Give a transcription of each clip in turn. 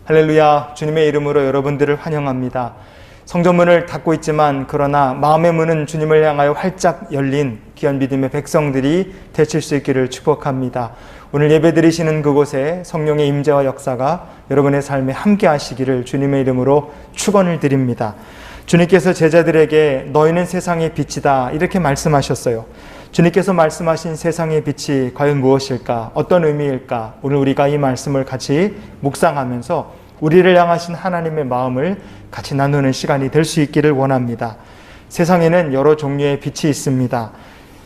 할렐루야, 주님의 이름으로 여러분들을 환영합니다. 성전문을 닫고 있지만 그러나 마음의 문은 주님을 향하여 활짝 열린 귀한 믿음의 백성들이 되실 수 있기를 축복합니다. 오늘 예배드리시는 그곳에 성령의 임재와 역사가 여러분의 삶에 함께 하시기를 주님의 이름으로 축원을 드립니다. 주님께서 제자들에게 너희는 세상의 빛이다 이렇게 말씀하셨어요. 주님께서 말씀하신 세상의 빛이 과연 무엇일까? 어떤 의미일까? 오늘 우리가 이 말씀을 같이 묵상하면서 우리를 향하신 하나님의 마음을 같이 나누는 시간이 될 수 있기를 원합니다. 세상에는 여러 종류의 빛이 있습니다.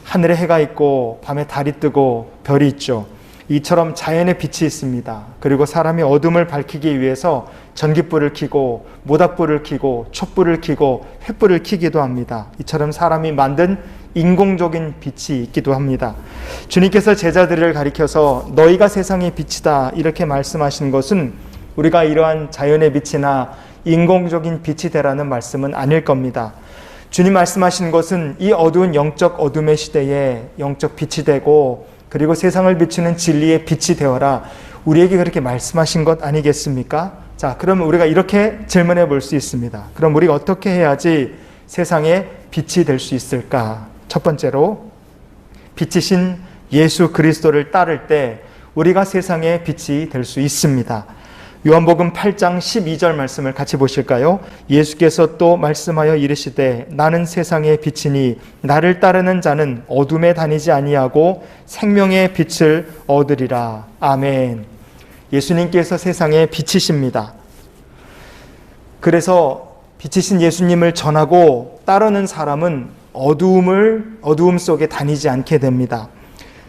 하늘에 해가 있고 밤에 달이 뜨고 별이 있죠. 이처럼 자연의 빛이 있습니다. 그리고 사람이 어둠을 밝히기 위해서 전깃불을 켜고 모닥불을 켜고 촛불을 켜고 횃불을 켜기도 합니다. 이처럼 사람이 만든 인공적인 빛이 있기도 합니다. 주님께서 제자들을 가리켜서 너희가 세상의 빛이다 이렇게 말씀하신 것은 우리가 이러한 자연의 빛이나 인공적인 빛이 되라는 말씀은 아닐 겁니다. 주님 말씀하신 것은 이 어두운 영적 어둠의 시대에 영적 빛이 되고 그리고 세상을 비추는 진리의 빛이 되어라 우리에게 그렇게 말씀하신 것 아니겠습니까? 자, 그럼 우리가 이렇게 질문해 볼 수 있습니다. 그럼 우리가 어떻게 해야지 세상에 빛이 될 수 있을까? 첫 번째로 빛이신 예수 그리스도를 따를 때 우리가 세상에 빛이 될 수 있습니다. 요한복음 8장 12절 말씀을 같이 보실까요? 예수께서 또 말씀하여 이르시되 나는 세상의 빛이니 나를 따르는 자는 어둠에 다니지 아니하고 생명의 빛을 얻으리라. 아멘. 예수님께서 세상의 빛이십니다. 그래서 빛이신 예수님을 전하고 따르는 사람은 어두움 속에 다니지 않게 됩니다.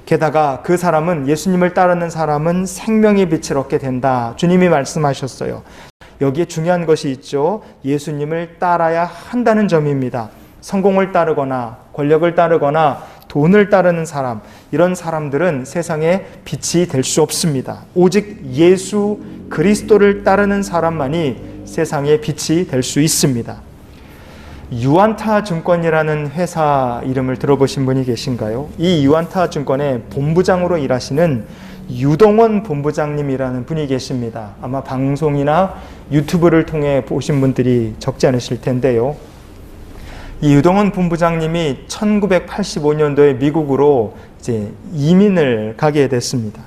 게다가 그 사람은 예수님을 따르는 사람은 생명의 빛을 얻게 된다. 주님이 말씀하셨어요. 여기에 중요한 것이 있죠. 예수님을 따라야 한다는 점입니다. 성공을 따르거나 권력을 따르거나 돈을 따르는 사람, 이런 사람들은 세상에 빛이 될 수 없습니다. 오직 예수 그리스도를 따르는 사람만이 세상에 빛이 될 수 있습니다. 유안타 증권이라는 회사 이름을 들어보신 분이 계신가요? 이 유안타 증권의 본부장으로 일하시는 유동원 본부장님이라는 분이 계십니다. 아마 방송이나 유튜브를 통해 보신 분들이 적지 않으실 텐데요. 이 유동원 본부장님이 1985년도에 미국으로 이제 이민을 가게 됐습니다.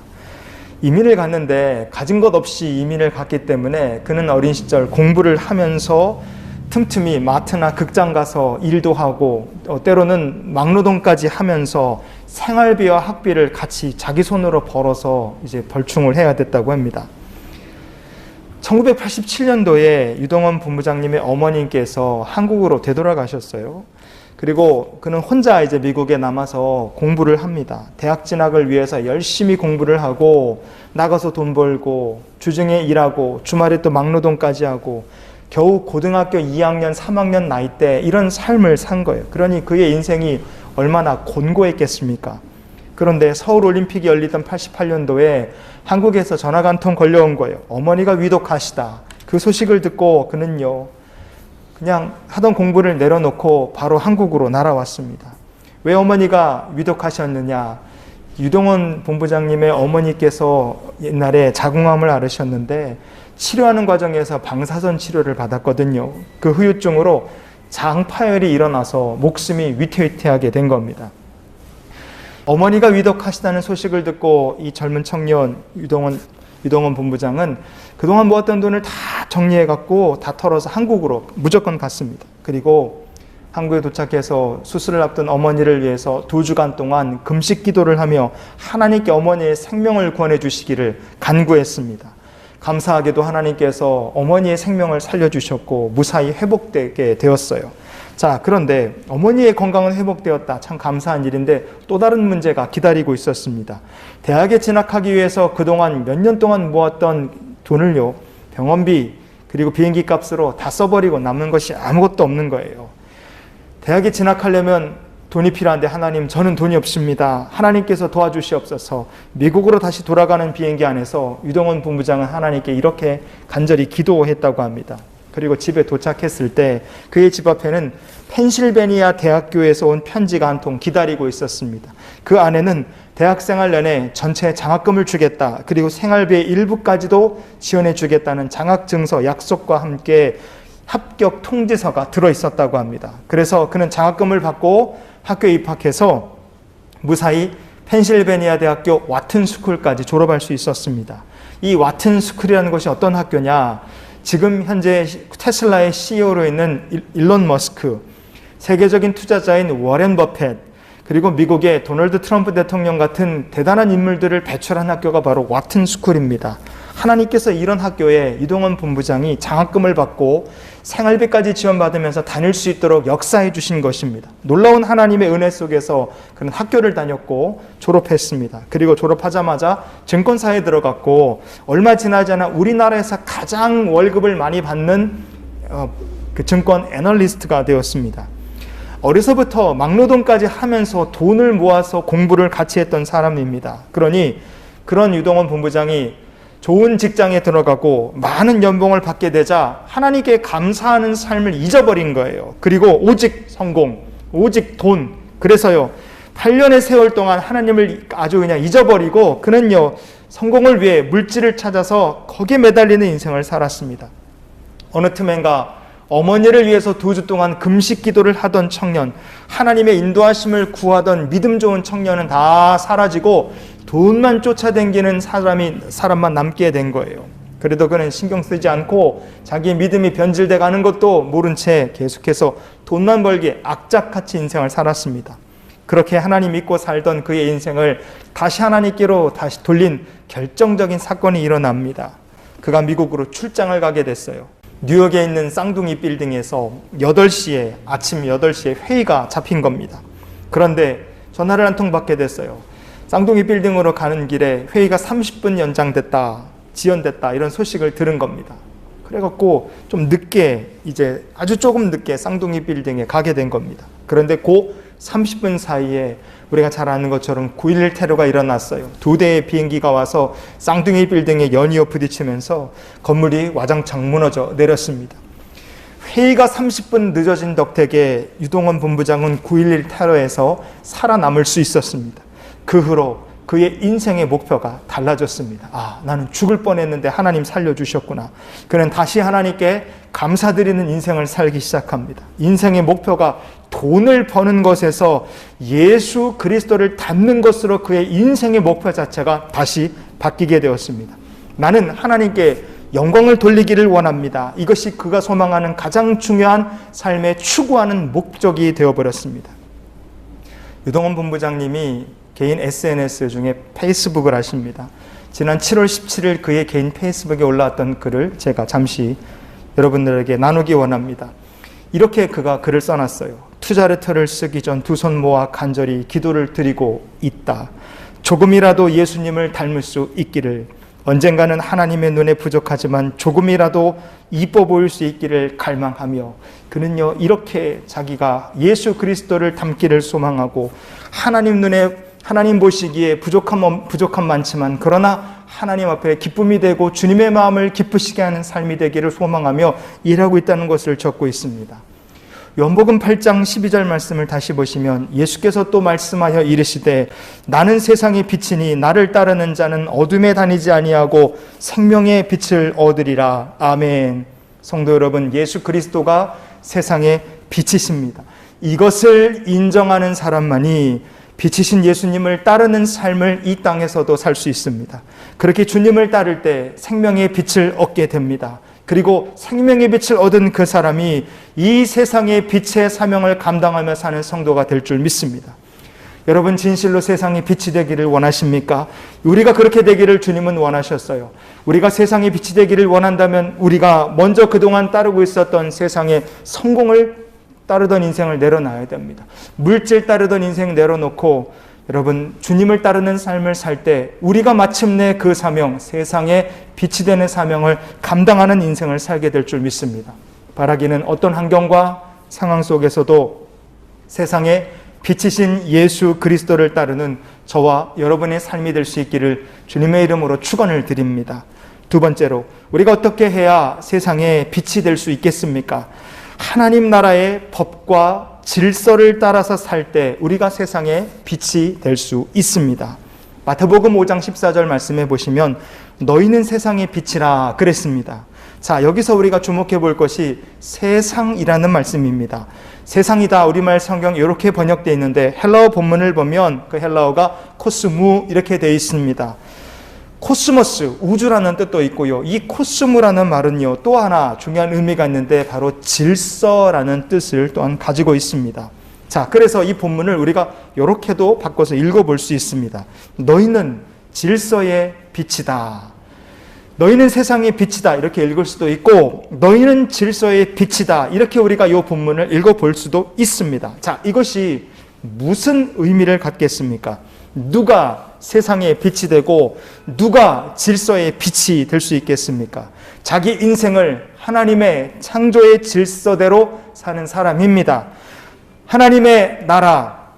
이민을 갔는데 가진 것 없이 이민을 갔기 때문에 그는 어린 시절 공부를 하면서 틈틈이 마트나 극장 가서 일도 하고 때로는 막노동까지 하면서 생활비와 학비를 같이 자기 손으로 벌어서 이제 벌충을 해야 됐다고 합니다. 1987년도에 유동원 본부장님의 어머님께서 한국으로 되돌아가셨어요. 그리고 그는 혼자 이제 미국에 남아서 공부를 합니다. 대학 진학을 위해서 열심히 공부를 하고 나가서 돈 벌고 주중에 일하고 주말에 또 막노동까지 하고 겨우 고등학교 2학년, 3학년 나이 때 이런 삶을 산 거예요. 그러니 그의 인생이 얼마나 곤고했겠습니까? 그런데 서울올림픽이 열리던 88년도에 한국에서 전화가 한 통 걸려온 거예요. 어머니가 위독하시다. 그 소식을 듣고 그는요, 그냥 하던 공부를 내려놓고 바로 한국으로 날아왔습니다. 왜 어머니가 위독하셨느냐? 유동원 본부장님의 어머니께서 옛날에 자궁암을 앓으셨는데 치료하는 과정에서 방사선 치료를 받았거든요. 그 후유증으로 장파열이 일어나서 목숨이 위태위태하게 된 겁니다. 어머니가 위독하시다는 소식을 듣고 이 젊은 청년 유동원 본부장은 그동안 모았던 돈을 다 정리해갖고 다 털어서 한국으로 무조건 갔습니다. 그리고 한국에 도착해서 수술을 앞둔 어머니를 위해서 2주간 동안 금식 기도를 하며 하나님께 어머니의 생명을 구원해 주시기를 간구했습니다. 감사하게도 하나님께서 어머니의 생명을 살려주셨고 무사히 회복되게 되었어요. 자, 그런데 어머니의 건강은 회복되었다. 참 감사한 일인데 또 다른 문제가 기다리고 있었습니다. 대학에 진학하기 위해서 그동안 몇 년 동안 모았던 돈을요, 병원비 그리고 비행기 값으로 다 써버리고 남는 것이 아무것도 없는 거예요. 대학에 진학하려면 돈이 필요한데 하나님, 저는 돈이 없습니다. 하나님께서 도와주시옵소서. 미국으로 다시 돌아가는 비행기 안에서 유동원 본부장은 하나님께 이렇게 간절히 기도했다고 합니다. 그리고 집에 도착했을 때 그의 집 앞에는 펜실베니아 대학교에서 온 편지가 한 통 기다리고 있었습니다. 그 안에는 대학생활 내내 전체 장학금을 주겠다, 그리고 생활비의 일부까지도 지원해 주겠다는 장학증서 약속과 함께 합격 통지서가 들어있었다고 합니다. 그래서 그는 장학금을 받고 학교에 입학해서 무사히 펜실베니아 대학교 와튼스쿨까지 졸업할 수 있었습니다. 이 와튼스쿨이라는 것이 어떤 학교냐? 지금 현재 테슬라의 CEO로 있는 일론 머스크, 세계적인 투자자인 워렌 버핏, 그리고 미국의 도널드 트럼프 대통령 같은 대단한 인물들을 배출한 학교가 바로 와튼스쿨입니다. 하나님께서 이런 학교에 이동원 본부장이 장학금을 받고 생활비까지 지원받으면서 다닐 수 있도록 역사해 주신 것입니다. 놀라운 하나님의 은혜 속에서 그는 학교를 다녔고 졸업했습니다. 그리고 졸업하자마자 증권사에 들어갔고 얼마 지나지 않아 우리나라에서 가장 월급을 많이 받는 그 증권 애널리스트가 되었습니다. 어려서부터 막노동까지 하면서 돈을 모아서 공부를 같이 했던 사람입니다. 그러니 그런 유동원 본부장이 좋은 직장에 들어가고 많은 연봉을 받게 되자 하나님께 감사하는 삶을 잊어버린 거예요. 그리고 오직 성공, 오직 돈. 그래서요, 8년의 세월 동안 하나님을 아주 그냥 잊어버리고 그는요, 성공을 위해 물질을 찾아서 거기에 매달리는 인생을 살았습니다. 어느 틈엔가 어머니를 위해서 2주 동안 금식 기도를 하던 청년, 하나님의 인도하심을 구하던 믿음 좋은 청년은 다 사라지고 돈만 쫓아다니는 사람만 남게 된 거예요. 그래도 그는 신경 쓰지 않고 자기의 믿음이 변질돼 가는 것도 모른 채 계속해서 돈만 벌기에 악착같이 인생을 살았습니다. 그렇게 하나님 믿고 살던 그의 인생을 다시 하나님께로 다시 돌린 결정적인 사건이 일어납니다. 그가 미국으로 출장을 가게 됐어요. 뉴욕에 있는 쌍둥이 빌딩에서 아침 8시에 회의가 잡힌 겁니다. 그런데 전화를 한 통 받게 됐어요. 쌍둥이 빌딩으로 가는 길에 회의가 30분 연장됐다, 지연됐다, 이런 소식을 들은 겁니다. 그래갖고 좀 늦게, 이제 아주 조금 늦게 쌍둥이 빌딩에 가게 된 겁니다. 그런데 그 30분 사이에 우리가 잘 아는 것처럼 9.11 테러가 일어났어요. 2대의 비행기가 와서 쌍둥이 빌딩에 연이어 부딪히면서 건물이 와장창 무너져 내렸습니다. 회의가 30분 늦어진 덕택에 유동원 본부장은 9.11 테러에서 살아남을 수 있었습니다. 그 후로 그의 인생의 목표가 달라졌습니다. 나는 죽을 뻔했는데 하나님 살려주셨구나. 그는 다시 하나님께 감사드리는 인생을 살기 시작합니다. 인생의 목표가 돈을 버는 것에서 예수 그리스도를 닮는 것으로 그의 인생의 목표 자체가 다시 바뀌게 되었습니다. 나는 하나님께 영광을 돌리기를 원합니다. 이것이 그가 소망하는 가장 중요한 삶에 추구하는 목적이 되어버렸습니다. 유동원 본부장님이 개인 SNS 중에 페이스북을 하십니다. 지난 7월 17일 그의 개인 페이스북에 올라왔던 글을 제가 잠시 여러분들에게 나누기 원합니다. 이렇게 그가 글을 써놨어요. 투자레터를 쓰기 전 2손 모아 간절히 기도를 드리고 있다. 조금이라도 예수님을 닮을 수 있기를, 언젠가는 하나님의 눈에 부족하지만 조금이라도 이뻐 보일 수 있기를 갈망하며, 그는요 이렇게 자기가 예수 그리스도를 닮기를 소망하고 하나님 보시기에 부족함 많지만 그러나 하나님 앞에 기쁨이 되고 주님의 마음을 기쁘시게 하는 삶이 되기를 소망하며 일하고 있다는 것을 적고 있습니다. 요한복음 8장 12절 말씀을 다시 보시면 예수께서 또 말씀하여 이르시되 나는 세상의 빛이니 나를 따르는 자는 어둠에 다니지 아니하고 생명의 빛을 얻으리라. 아멘. 성도 여러분, 예수 그리스도가 세상의 빛이십니다. 이것을 인정하는 사람만이 빛이신 예수님을 따르는 삶을 이 땅에서도 살 수 있습니다. 그렇게 주님을 따를 때 생명의 빛을 얻게 됩니다. 그리고 생명의 빛을 얻은 그 사람이 이 세상의 빛의 사명을 감당하며 사는 성도가 될 줄 믿습니다. 여러분, 진실로 세상의 빛이 되기를 원하십니까? 우리가 그렇게 되기를 주님은 원하셨어요. 우리가 세상의 빛이 되기를 원한다면 우리가 먼저 그동안 따르고 있었던 세상의 성공을 따르던 인생을 내려놔야 됩니다. 물질 따르던 인생 내려놓고 여러분, 주님을 따르는 삶을 살 때 우리가 마침내 그 사명, 세상에 빛이 되는 사명을 감당하는 인생을 살게 될 줄 믿습니다. 바라기는 어떤 환경과 상황 속에서도 세상에 빛이신 예수 그리스도를 따르는 저와 여러분의 삶이 될 수 있기를 주님의 이름으로 축원을 드립니다. 두 번째로, 우리가 어떻게 해야 세상에 빛이 될 수 있겠습니까? 하나님 나라의 법과 질서를 따라서 살 때 우리가 세상에 빛이 될 수 있습니다. 마태복음 5장 14절 말씀해 보시면 너희는 세상의 빛이라 그랬습니다. 자, 여기서 우리가 주목해 볼 것이 세상이라는 말씀입니다. 세상이다, 우리말 성경 이렇게 번역되어 있는데 헬라어 본문을 보면 그 헬라어가 코스무 이렇게 되어 있습니다. 코스모스, 우주라는 뜻도 있고요. 이 코스무라는 말은요, 또 하나 중요한 의미가 있는데 바로 질서라는 뜻을 또한 가지고 있습니다. 자, 그래서 이 본문을 우리가 이렇게도 바꿔서 읽어볼 수 있습니다. 너희는 질서의 빛이다. 너희는 세상의 빛이다. 이렇게 읽을 수도 있고, 너희는 질서의 빛이다. 이렇게 우리가 이 본문을 읽어볼 수도 있습니다. 자, 이것이 무슨 의미를 갖겠습니까? 누가 세상의 빛이 되고 누가 질서의 빛이 될 수 있겠습니까? 자기 인생을 하나님의 창조의 질서대로 사는 사람입니다. 하나님의 나라,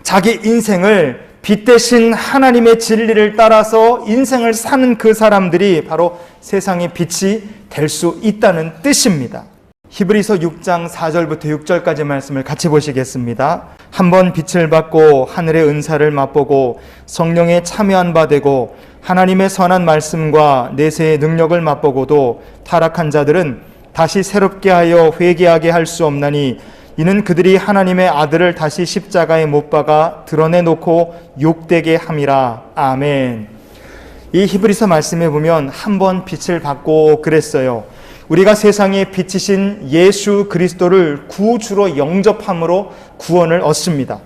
자기 인생을 빛 대신 하나님의 진리를 따라서 인생을 사는 그 사람들이 바로 세상의 빛이 될 수 있다는 뜻입니다. 히브리서 6장 4절부터 6절까지 말씀을 같이 보시겠습니다. 한번 빛을 받고 하늘의 은사를 맛보고 성령에 참여한 바 되고 하나님의 선한 말씀과 내세의 능력을 맛보고도 타락한 자들은 다시 새롭게 하여 회개하게 할 수 없나니 이는 그들이 하나님의 아들을 다시 십자가에 못 박아 드러내놓고 욕되게 함이라. 아멘. 이 히브리서 말씀에 보면 한번 빛을 받고 그랬어요. 우리가 세상에 빛이신 예수 그리스도를 구주로 영접함으로 구원을 얻습니다.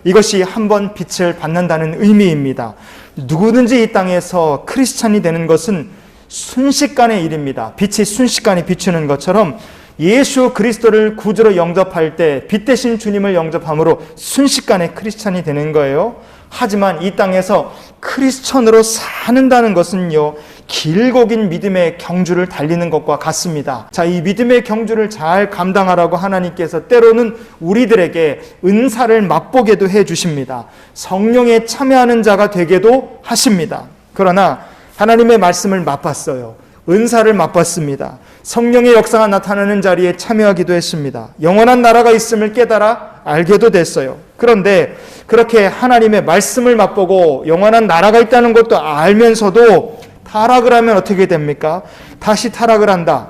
이것이 한번 빛을 받는다는 의미입니다. 누구든지 이 땅에서 크리스찬이 되는 것은 순식간의 일입니다. 빛이 순식간에 비추는 것처럼 예수 그리스도를 구주로 영접할 때 빛 대신 주님을 영접함으로 순식간에 크리스찬이 되는 거예요. 하지만 이 땅에서 크리스천으로 사는다는 것은요, 길고 긴 믿음의 경주를 달리는 것과 같습니다. 자, 이 믿음의 경주를 잘 감당하라고 하나님께서 때로는 우리들에게 은사를 맛보게도 해주십니다. 성령에 참여하는 자가 되게도 하십니다. 그러나 하나님의 말씀을 맛봤어요. 은사를 맛봤습니다. 성령의 역사가 나타나는 자리에 참여하기도 했습니다. 영원한 나라가 있음을 깨달아 알게도 됐어요. 그런데 그렇게 하나님의 말씀을 맛보고 영원한 나라가 있다는 것도 알면서도 타락을 하면 어떻게 됩니까? 다시 타락을 한다.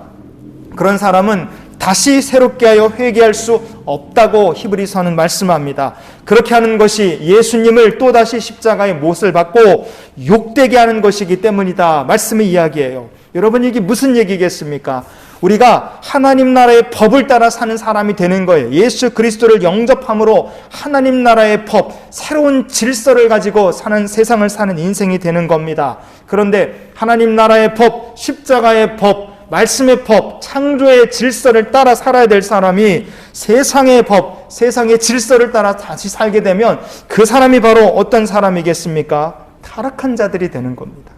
그런 사람은 다시 새롭게 하여 회개할 수 없다고 히브리서는 말씀합니다. 그렇게 하는 것이 예수님을 또다시 십자가의 못을 받고 욕되게 하는 것이기 때문이다. 말씀의 이야기예요. 여러분, 이게 무슨 얘기겠습니까? 우리가 하나님 나라의 법을 따라 사는 사람이 되는 거예요. 예수 그리스도를 영접함으로 하나님 나라의 법, 새로운 질서를 가지고 사는, 세상을 사는 인생이 되는 겁니다. 그런데 하나님 나라의 법, 십자가의 법, 말씀의 법, 창조의 질서를 따라 살아야 될 사람이 세상의 법, 세상의 질서를 따라 다시 살게 되면 그 사람이 바로 어떤 사람이겠습니까? 타락한 자들이 되는 겁니다.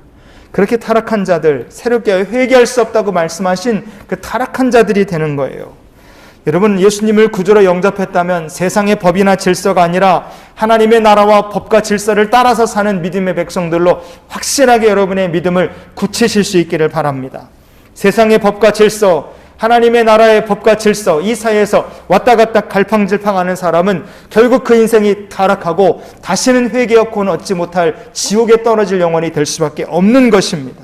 그렇게 타락한 자들, 새롭게 회개할 수 없다고 말씀하신 그 타락한 자들이 되는 거예요. 여러분, 예수님을 구주로 영접했다면 세상의 법이나 질서가 아니라 하나님의 나라와 법과 질서를 따라서 사는 믿음의 백성들로 확실하게 여러분의 믿음을 굳히실 수 있기를 바랍니다. 세상의 법과 질서, 하나님의 나라의 법과 질서, 이 사이에서 왔다 갔다 갈팡질팡하는 사람은 결국 그 인생이 타락하고 다시는 회개하고는 얻지 못할 지옥에 떨어질 영혼이 될 수밖에 없는 것입니다.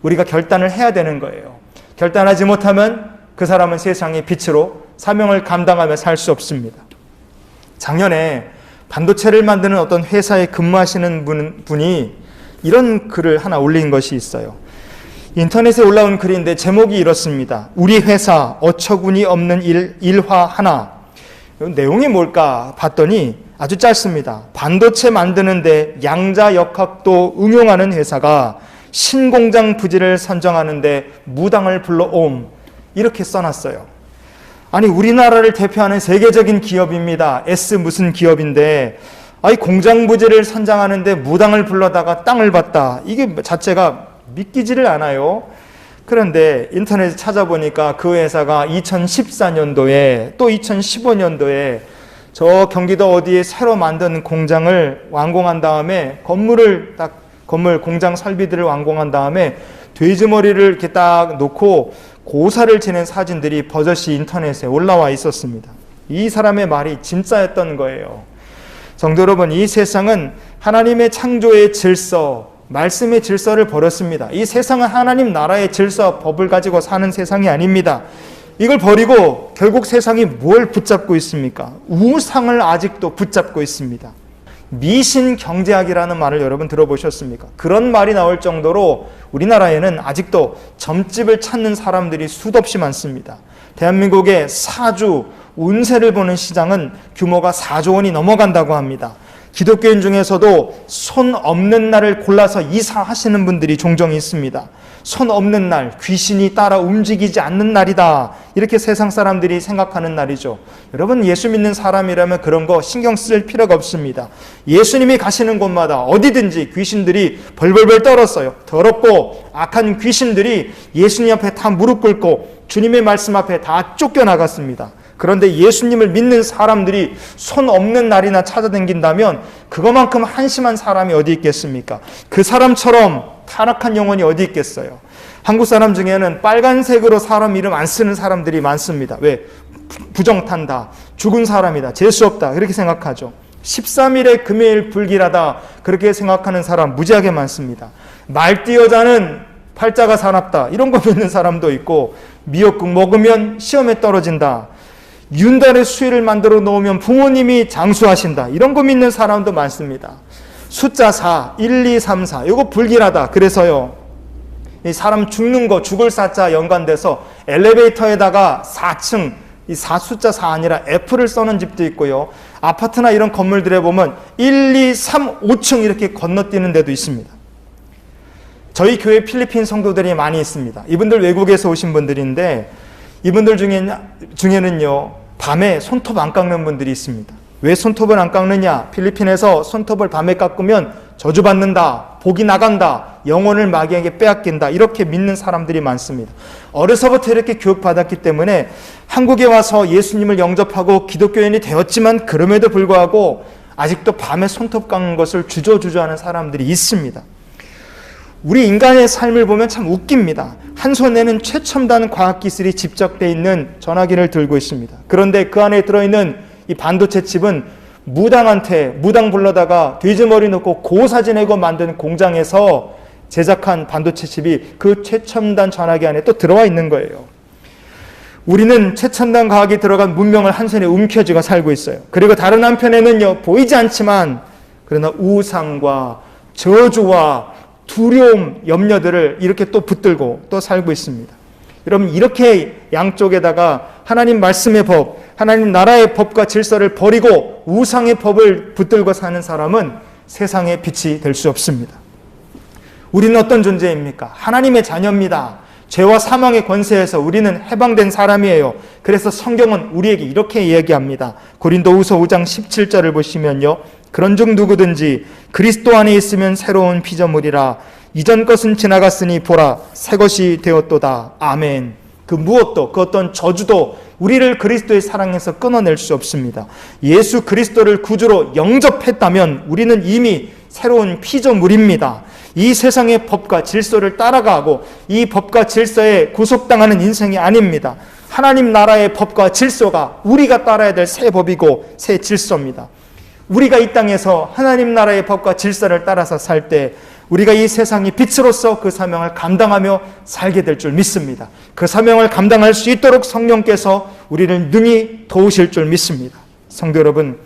우리가 결단을 해야 되는 거예요. 결단하지 못하면 그 사람은 세상의 빛으로 사명을 감당하며 살 수 없습니다. 작년에 반도체를 만드는 어떤 회사에 근무하시는 분이 이런 글을 하나 올린 것이 있어요. 인터넷에 올라온 글인데 제목이 이렇습니다. 우리 회사 어처구니 없는 일화 하나. 내용이 뭘까 봤더니 아주 짧습니다. 반도체 만드는데 양자역학도 응용하는 회사가 신공장 부지를 선정하는데 무당을 불러옴. 이렇게 써놨어요. 아니, 우리나라를 대표하는 세계적인 기업입니다. S 무슨 기업인데 공장 부지를 선정하는데 무당을 불러다가 땅을 받다. 이게 자체가 믿기지를 않아요. 그런데 인터넷에 찾아보니까 그 회사가 2014년도에 또 2015년도에 저 경기도 어디에 새로 만든 공장을 완공한 다음에 건물 공장 설비들을 완공한 다음에 돼지머리를 이렇게 딱 놓고 고사를 지낸 사진들이 버젓이 인터넷에 올라와 있었습니다. 이 사람의 말이 진짜였던 거예요. 성도 여러분, 이 세상은 하나님의 창조의 질서, 말씀의 질서를 버렸습니다. 이 세상은 하나님 나라의 질서, 법을 가지고 사는 세상이 아닙니다. 이걸 버리고 결국 세상이 뭘 붙잡고 있습니까? 우상을 아직도 붙잡고 있습니다. 미신 경제학이라는 말을 여러분 들어보셨습니까? 그런 말이 나올 정도로 우리나라에는 아직도 점집을 찾는 사람들이 수없이 많습니다. 대한민국의 사주, 운세를 보는 시장은 규모가 4조 원이 넘어간다고 합니다. 기독교인 중에서도 손 없는 날을 골라서 이사하시는 분들이 종종 있습니다. 손 없는 날, 귀신이 따라 움직이지 않는 날이다, 이렇게 세상 사람들이 생각하는 날이죠. 여러분, 예수 믿는 사람이라면 그런 거 신경 쓸 필요가 없습니다. 예수님이 가시는 곳마다 어디든지 귀신들이 벌벌벌 떨었어요. 더럽고 악한 귀신들이 예수님 앞에 다 무릎 꿇고 주님의 말씀 앞에 다 쫓겨나갔습니다. 그런데 예수님을 믿는 사람들이 손 없는 날이나 찾아다닌다면 그것만큼 한심한 사람이 어디 있겠습니까? 그 사람처럼 타락한 영혼이 어디 있겠어요? 한국 사람 중에는 빨간색으로 사람 이름 안 쓰는 사람들이 많습니다. 왜? 부정탄다, 죽은 사람이다, 재수없다, 그렇게 생각하죠. 13일에 금요일 불길하다, 그렇게 생각하는 사람 무지하게 많습니다. 말띠 여자는 팔자가 사납다, 이런 거 믿는 사람도 있고, 미역국 먹으면 시험에 떨어진다, 윤달의 수일을 만들어 놓으면 부모님이 장수하신다, 이런 거 믿는 사람도 많습니다. 숫자 4, 1, 2, 3, 4, 이거 불길하다. 그래서요, 이 사람 죽는 거, 죽을 사자 연관돼서 엘리베이터에다가 4층, 이 숫자 4 아니라 F를 써는 집도 있고요, 아파트나 이런 건물들에 보면 1, 2, 3, 5층 이렇게 건너뛰는 데도 있습니다. 저희 교회 필리핀 성도들이 많이 있습니다. 이분들 외국에서 오신 분들인데, 이분들 중에는요, 밤에 손톱 안 깎는 분들이 있습니다. 왜 손톱을 안 깎느냐? 필리핀에서 손톱을 밤에 깎으면 저주받는다, 복이 나간다, 영혼을 마귀에게 빼앗긴다, 이렇게 믿는 사람들이 많습니다. 어려서부터 이렇게 교육받았기 때문에 한국에 와서 예수님을 영접하고 기독교인이 되었지만 그럼에도 불구하고 아직도 밤에 손톱 깎는 것을 주저주저하는 사람들이 있습니다. 우리 인간의 삶을 보면 참 웃깁니다. 한 손에는 최첨단 과학기술이 집적되어 있는 전화기를 들고 있습니다. 그런데 그 안에 들어있는 이 반도체 칩은 무당 불러다가 돼지머리 넣고 고사 지내고 만든 공장에서 제작한 반도체 칩이 그 최첨단 전화기 안에 또 들어와 있는 거예요. 우리는 최첨단 과학이 들어간 문명을 한 손에 움켜쥐고 살고 있어요. 그리고 다른 한편에는요, 보이지 않지만 그러나 우상과 저주와 두려움, 염려들을 이렇게 또 붙들고 또 살고 있습니다. 여러분, 이렇게 양쪽에다가 하나님 말씀의 법, 하나님 나라의 법과 질서를 버리고 우상의 법을 붙들고 사는 사람은 세상의 빛이 될 수 없습니다. 우리는 어떤 존재입니까? 하나님의 자녀입니다. 죄와 사망의 권세에서 우리는 해방된 사람이에요. 그래서 성경은 우리에게 이렇게 이야기합니다. 고린도후서 5장 17절을 보시면요, 그런즉 누구든지 그리스도 안에 있으면 새로운 피조물이라, 이전 것은 지나갔으니 보라 새 것이 되었도다. 아멘. 그 무엇도, 그 어떤 저주도 우리를 그리스도의 사랑에서 끊어낼 수 없습니다. 예수 그리스도를 구주로 영접했다면 우리는 이미 새로운 피조물입니다. 이 세상의 법과 질서를 따라가고 이 법과 질서에 구속당하는 인생이 아닙니다. 하나님 나라의 법과 질서가 우리가 따라야 될 새 법이고 새 질서입니다. 우리가 이 땅에서 하나님 나라의 법과 질서를 따라서 살 때 우리가 이 세상의 빛으로서 그 사명을 감당하며 살게 될 줄 믿습니다. 그 사명을 감당할 수 있도록 성령께서 우리를 능히 도우실 줄 믿습니다. 성도 여러분,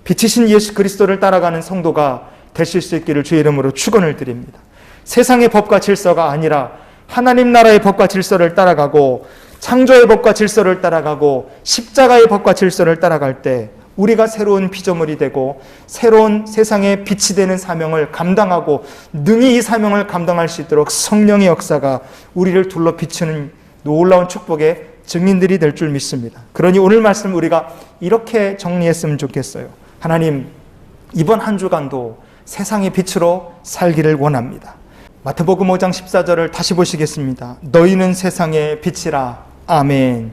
빛이신 예수 그리스도를 따라가는 성도가 되실 수 있기를 주의 이름으로 축원을 드립니다. 세상의 법과 질서가 아니라 하나님 나라의 법과 질서를 따라가고 창조의 법과 질서를 따라가고 십자가의 법과 질서를 따라갈 때 우리가 새로운 피조물이 되고 새로운 세상의 빛이 되는 사명을 감당하고 능히 이 사명을 감당할 수 있도록 성령의 역사가 우리를 둘러 비추는 놀라운 축복의 증인들이 될 줄 믿습니다. 그러니 오늘 말씀 우리가 이렇게 정리했으면 좋겠어요. 하나님, 이번 한 주간도 세상의 빛으로 살기를 원합니다. 마태복음 5장 14절을 다시 보시겠습니다. 너희는 세상의 빛이라. 아멘.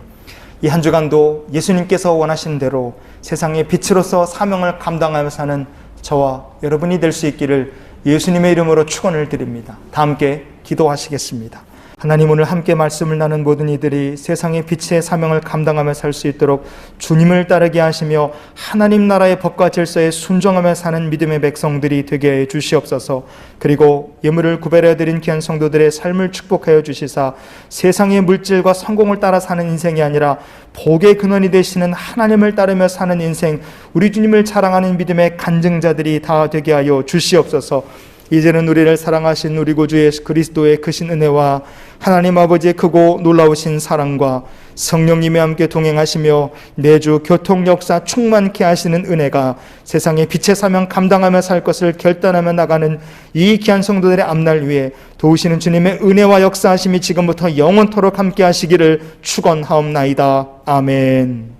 이 한 주간도 예수님께서 원하신 대로 세상의 빛으로서 사명을 감당하며 사는 저와 여러분이 될 수 있기를 예수님의 이름으로 축원을 드립니다. 다 함께 기도하시겠습니다. 하나님, 오늘 함께 말씀을 나눈 모든 이들이 세상의 빛의 사명을 감당하며 살 수 있도록 주님을 따르게 하시며 하나님 나라의 법과 질서에 순종하며 사는 믿음의 백성들이 되게 해 주시옵소서. 그리고 예물을 구별해 드린 귀한 성도들의 삶을 축복하여 주시사 세상의 물질과 성공을 따라 사는 인생이 아니라 복의 근원이 되시는 하나님을 따르며 사는 인생, 우리 주님을 자랑하는 믿음의 간증자들이 다 되게 하여 주시옵소서. 이제는 우리를 사랑하신 우리 구주 예수 그리스도의 크신 은혜와 하나님 아버지의 크고 놀라우신 사랑과 성령님이 함께 동행하시며 매주 교통 역사 충만케 하시는 은혜가 세상의 빛의 사명 감당하며 살 것을 결단하며 나가는 이 귀한 성도들의 앞날 위에 도우시는 주님의 은혜와 역사하심이 지금부터 영원토록 함께 하시기를 축원하옵나이다. 아멘.